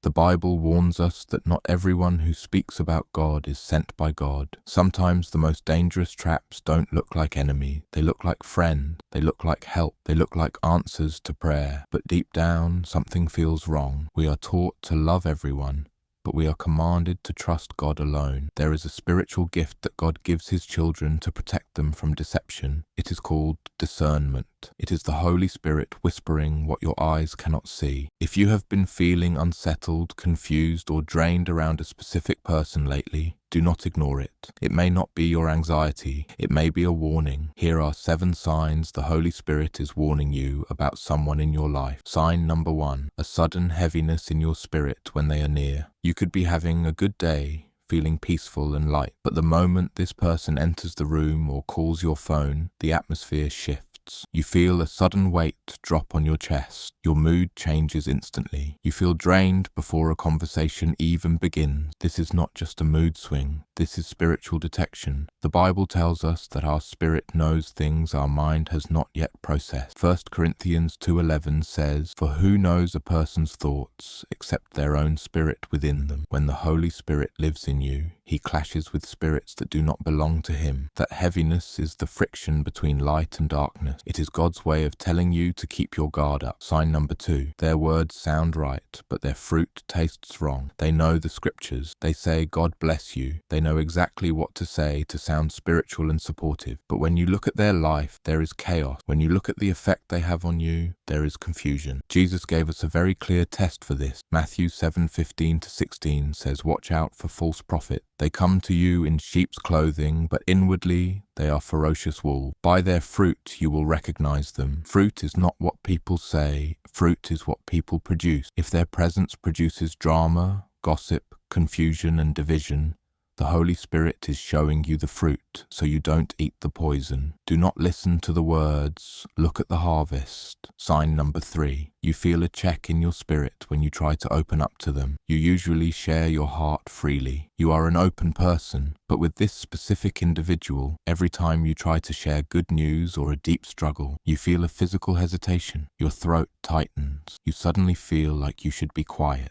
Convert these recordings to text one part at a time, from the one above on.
The Bible warns us that not everyone who speaks about God is sent by God. Sometimes the most dangerous traps don't look like enemy. They look like friend. They look like help. They look like answers to prayer. But deep down, something feels wrong. We are taught to love everyone, but we are commanded to trust God alone. There is a spiritual gift that God gives his children to protect them from deception. It is called discernment. It is the Holy Spirit whispering what your eyes cannot see. If you have been feeling unsettled, confused, or drained around a specific person lately, do not ignore it. It may not be your anxiety. It may be a warning. Here are 7 signs the Holy Spirit is warning you about someone in your life. Sign number 1, a sudden heaviness in your spirit when they are near. You could be having a good day, feeling peaceful and light, but the moment this person enters the room or calls your phone, the atmosphere shifts. You feel a sudden weight drop on your chest. Your mood changes instantly. You feel drained before a conversation even begins. This is not just a mood swing. This is spiritual detection. The Bible tells us that our spirit knows things our mind has not yet processed. 1 Corinthians 2:11 says, "For who knows a person's thoughts except their own spirit within them? When the Holy Spirit lives in you, he clashes with spirits that do not belong to him." That heaviness is the friction between light and darkness. It is God's way of telling you to keep your guard up. Sign number 2. Their words sound right, but their fruit tastes wrong. They know the scriptures. They say, "God bless you." They know exactly what to say to sound spiritual and supportive. But when you look at their life, there is chaos. When you look at the effect they have on you, there is confusion. Jesus gave us a very clear test for this. Matthew 7:15-16 says, "Watch out for false prophets. They come to you in sheep's clothing, but inwardly they are ferocious wolves. By their fruit you will recognize them." Fruit is not what people say. Fruit is what people produce. If their presence produces drama, gossip, confusion, and division, the Holy Spirit is showing you the fruit, so you don't eat the poison. Do not listen to the words, look at the harvest. Sign number 3. You feel a check in your spirit when you try to open up to them. You usually share your heart freely. You are an open person, but with this specific individual, every time you try to share good news or a deep struggle, you feel a physical hesitation. Your throat tightens. You suddenly feel like you should be quiet.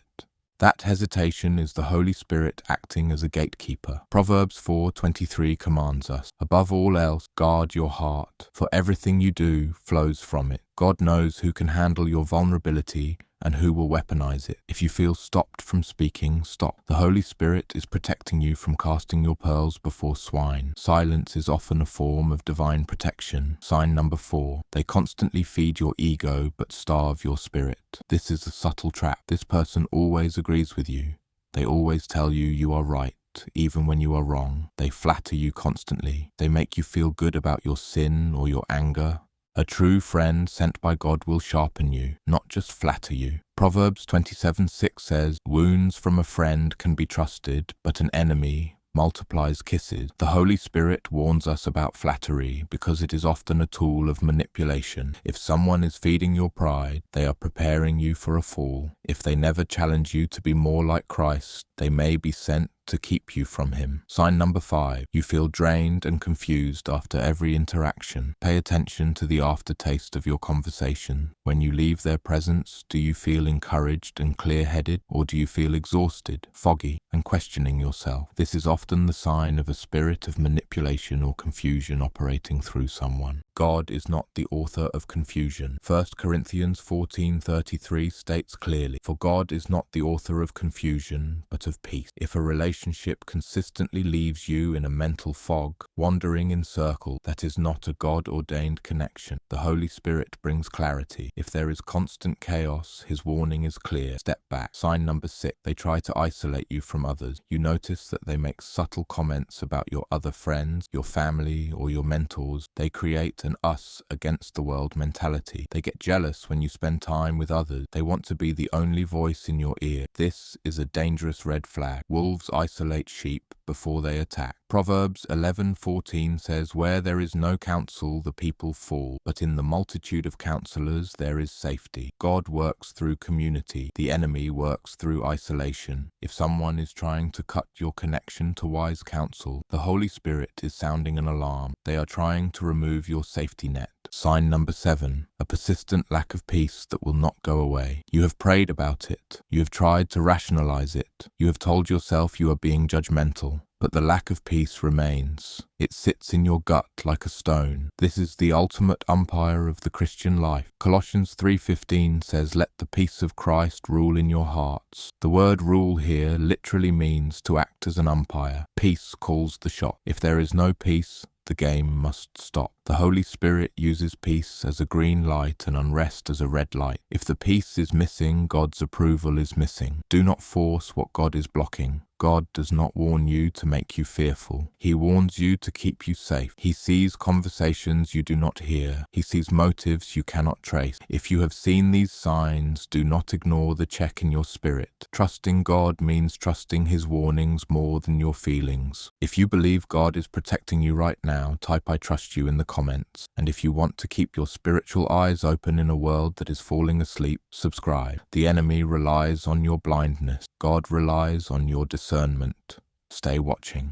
That hesitation is the Holy Spirit acting as a gatekeeper. Proverbs 4:23 commands us, "Above all else, guard your heart, for everything you do flows from it." God knows who can handle your vulnerability and who will weaponize it. If you feel stopped from speaking, stop. The Holy Spirit is protecting you from casting your pearls before swine. Silence is often a form of divine protection. Sign number 4. They constantly feed your ego but starve your spirit. This is a subtle trap. This person always agrees with you. They always tell you you are right, even when you are wrong. They flatter you constantly. They make you feel good about your sin or your anger. A true friend sent by God will sharpen you, not just flatter you. Proverbs 27:6 says, "Wounds from a friend can be trusted, but an enemy multiplies kisses." The Holy Spirit warns us about flattery because it is often a tool of manipulation. If someone is feeding your pride, they are preparing you for a fall. If they never challenge you to be more like Christ, they may be sent to keep you from him. Sign number 5. You feel drained and confused after every interaction. Pay attention to the aftertaste of your conversation. When you leave their presence, do you feel encouraged and clear-headed, or do you feel exhausted, foggy, and questioning yourself? This is often the sign of a spirit of manipulation or confusion operating through someone. God is not the author of confusion. 1 Corinthians 14:33 states clearly, "For God is not the author of confusion, but of peace." If a relationship consistently leaves you in a mental fog, wandering in circles, that is not a God-ordained connection. The Holy Spirit brings clarity. If there is constant chaos, his warning is clear. Step back. Sign number 6. They try to isolate you from others. You notice that they make subtle comments about your other friends, your family, or your mentors. They create an us against the world mentality. They get jealous when you spend time with others. They want to be the only voice in your ear. This is a dangerous red flag. Wolves isolate sheep before they attack. Proverbs 11:14 says, "Where there is no counsel, the people fall, but in the multitude of counselors there is safety." God works through community. The enemy works through isolation. If someone is trying to cut your connection to wise counsel, the Holy Spirit is sounding an alarm. They are trying to remove your safety net. Sign number 7, a persistent lack of peace that will not go away. You have prayed about it. You have tried to rationalize it. You have told yourself you are being judgmental. But the lack of peace remains. It sits in your gut like a stone. This is the ultimate umpire of the Christian life. Colossians 3:15 says, "Let the peace of Christ rule in your hearts." The word rule here literally means to act as an umpire. Peace calls the shot. If there is no peace, the game must stop. The Holy Spirit uses peace as a green light and unrest as a red light. If the peace is missing, God's approval is missing. Do not force what God is blocking. God does not warn you to make you fearful. He warns you to keep you safe. He sees conversations you do not hear. He sees motives you cannot trace. If you have seen these signs, do not ignore the check in your spirit. Trusting God means trusting His warnings more than your feelings. If you believe God is protecting you right now, type "I trust you" in the comments. And if you want to keep your spiritual eyes open in a world that is falling asleep, subscribe. The enemy relies on your blindness. God relies on your discernment. Stay watching.